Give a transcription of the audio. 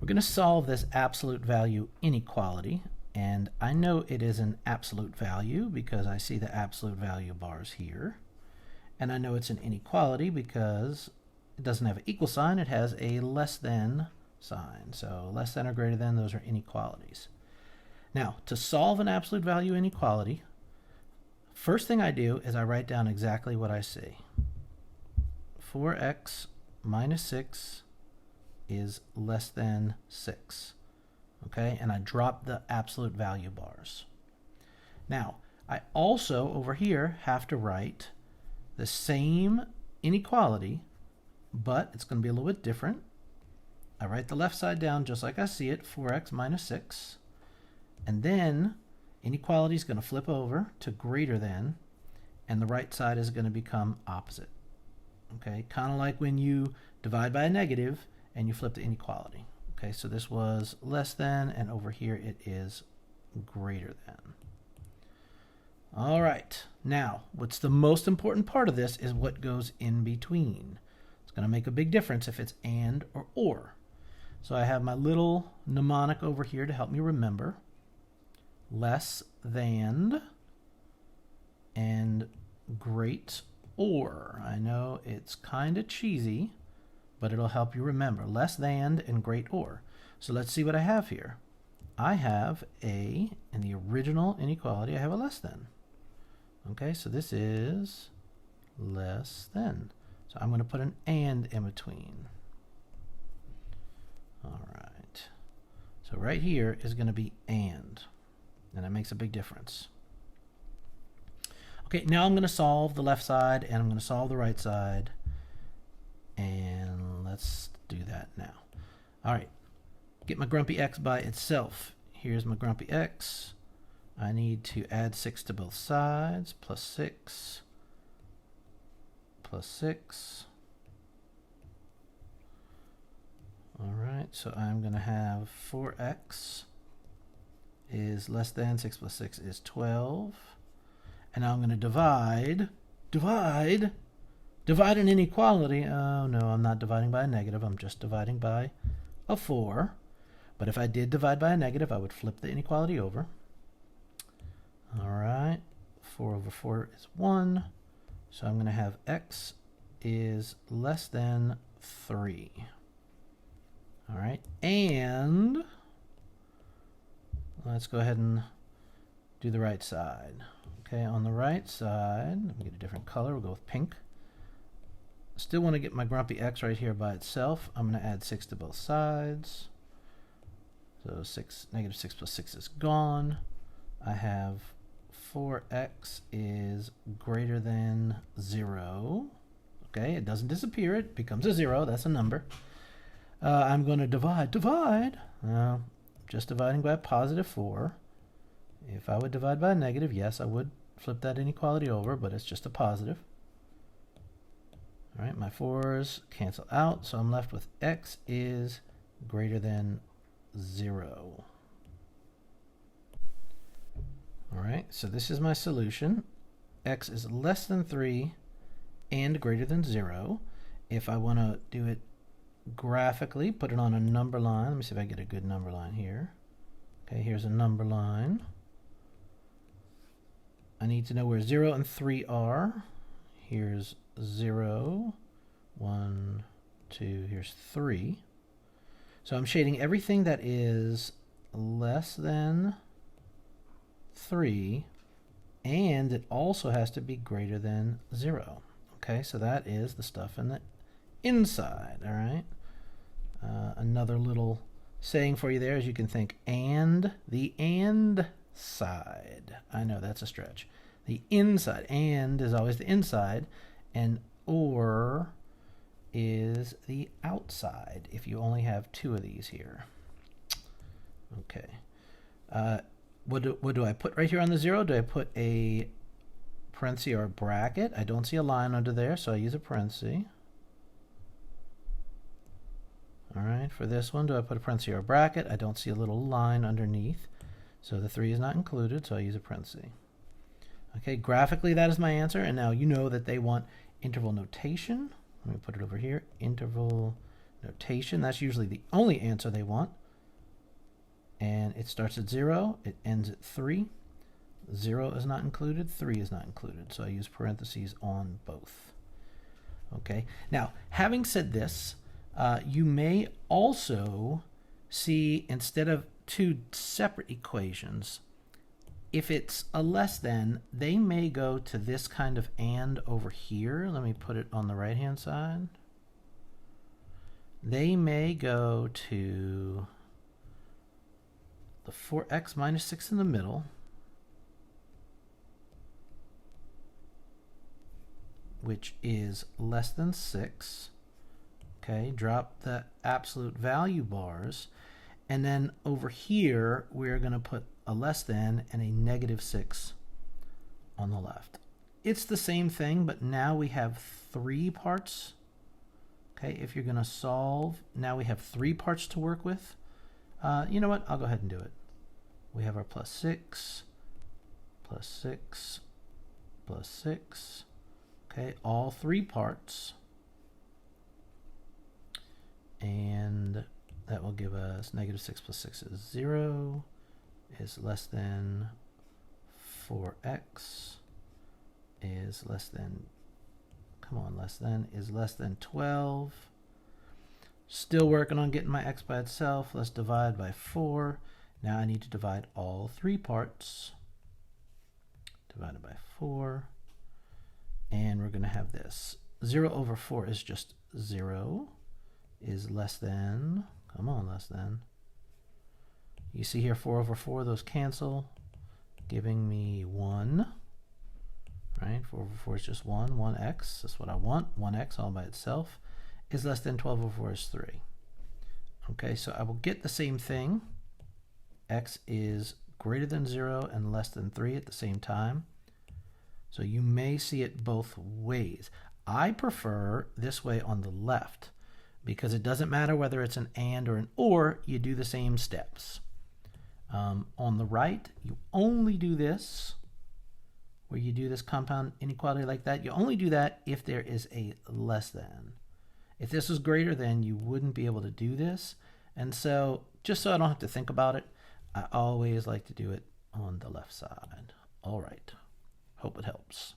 We're going to solve this absolute value inequality, and I know it is an absolute value because I see the absolute value bars here. And I know it's an inequality because it doesn't have an equal sign, it has a less than sign. So less than or greater than, those are inequalities. Now, to solve an absolute value inequality, first thing I do is I write down exactly what I see. 4x minus 6 is less than 6. Okay, and I drop the absolute value bars. Now, I also over here have to write the same inequality, but it's going to be a little bit different. I write the left side down just like I see it, 4x minus 6. And then inequality is going to flip over to greater than, and the right side is going to become opposite. Okay, kind of like when you divide by a negative and you flip the inequality. Okay, so this was less than, and over here it is greater than. All right, now what's the most important part of this is what goes in between. It's going to make a big difference if it's and or or. So I have my little mnemonic over here to help me remember. Less than and great or. I know it's kind of cheesy, but it'll help you remember. Less than and great or. So let's see what I have here. I have a, in the original inequality, I have a less than. Okay, so this is less than. So I'm going to put an and in between. All right. So right here is going to be and that makes a big difference. Okay, now I'm going to solve the left side and I'm going to solve the right side. And let's do that now. All right, get my grumpy x by itself. Here's my grumpy x. I need to add 6 to both sides, plus 6, plus 6. All right, so I'm going to have 4x is less than 6 plus 6 is 12. And now I'm going to divide an inequality. Oh no, I'm not dividing by a negative, I'm just dividing by a 4. But if I did divide by a negative, I would flip the inequality over. All right, 4 over 4 is 1. So I'm going to have x is less than 3. All right, and let's go ahead and do the right side. Okay, on the right side, let me get a different color. We'll go with pink. Still want to get my grumpy x right here by itself. I'm going to add 6 to both sides. So negative 6 plus 6 is gone. I have 4x is greater than 0. Okay, it doesn't disappear. It becomes a 0. That's a number. I'm going to divide. Just dividing by a positive 4. If I would divide by a negative, yes, I would flip that inequality over, but it's just a positive. All right, my 4's cancel out, so I'm left with x is greater than 0. All right, so this is my solution. X is less than 3 and greater than 0. If I want to do it graphically, put it on a number line. Let me see if I get a good number line here. Okay, here's a number line. I need to know where 0 and 3 are. Here's 0, 1, 2, here's 3. So I'm shading everything that is less than 3, and it also has to be greater than 0. Okay, so that is the stuff in the inside, all right? Another little saying for you there is you can think and, the and side. I know that's a stretch. The inside, and is always the inside, and or is the outside if you only have 2 of these here. Okay. What do I put right here on the 0? Do I put a parenthesis or a bracket? I don't see a line under there, so I use a parenthesis. All right, for this one, do I put a parenthesis or a bracket? I don't see a little line underneath, so the 3 is not included, so I use a parenthesis. Okay, graphically that is my answer, and now you know that they want interval notation. Let me put it over here, interval notation. That's usually the only answer they want. And it starts at 0, it ends at 3. 0 is not included, 3 is not included. So I use parentheses on both. Okay, now having said this, you may also see, instead of two separate equations, if it's a less than, they may go to this kind of and over here. Let me put it on the right hand side. They may go to the 4x minus 6 in the middle, which is less than 6. Okay, drop the absolute value bars. And then over here, we're going to put a less than and a negative 6 on the left. It's the same thing, but now we have 3 parts. Okay, if you're going to solve, now we have 3 parts to work with. You know what? I'll go ahead and do it. We have our plus 6, plus 6, plus 6. Okay, all 3 parts. And that will give us negative 6 plus 6 is 0, is less than 4x, is less than, come on, less than, is less than 12. Still working on getting my x by itself. Let's divide by 4. Now I need to divide all 3 parts. Divided by 4. And we're going to have this. 0 over 4 is just 0. Is less than, come on, less than. You see here 4 over 4, those cancel, giving me 1. Right? 4 over 4 is just 1. 1x, that's what I want. 1x all by itself is less than 12 over 4 is 3. Okay, so I will get the same thing. X is greater than 0 and less than 3 at the same time. So you may see it both ways. I prefer this way on the left because it doesn't matter whether it's an and or an or, you do the same steps. On the right, you only do this, where you do this compound inequality like that. You only do that if there is a less than. If this was greater than, you wouldn't be able to do this. And so, just so I don't have to think about it, I always like to do it on the left side. All right. Hope it helps.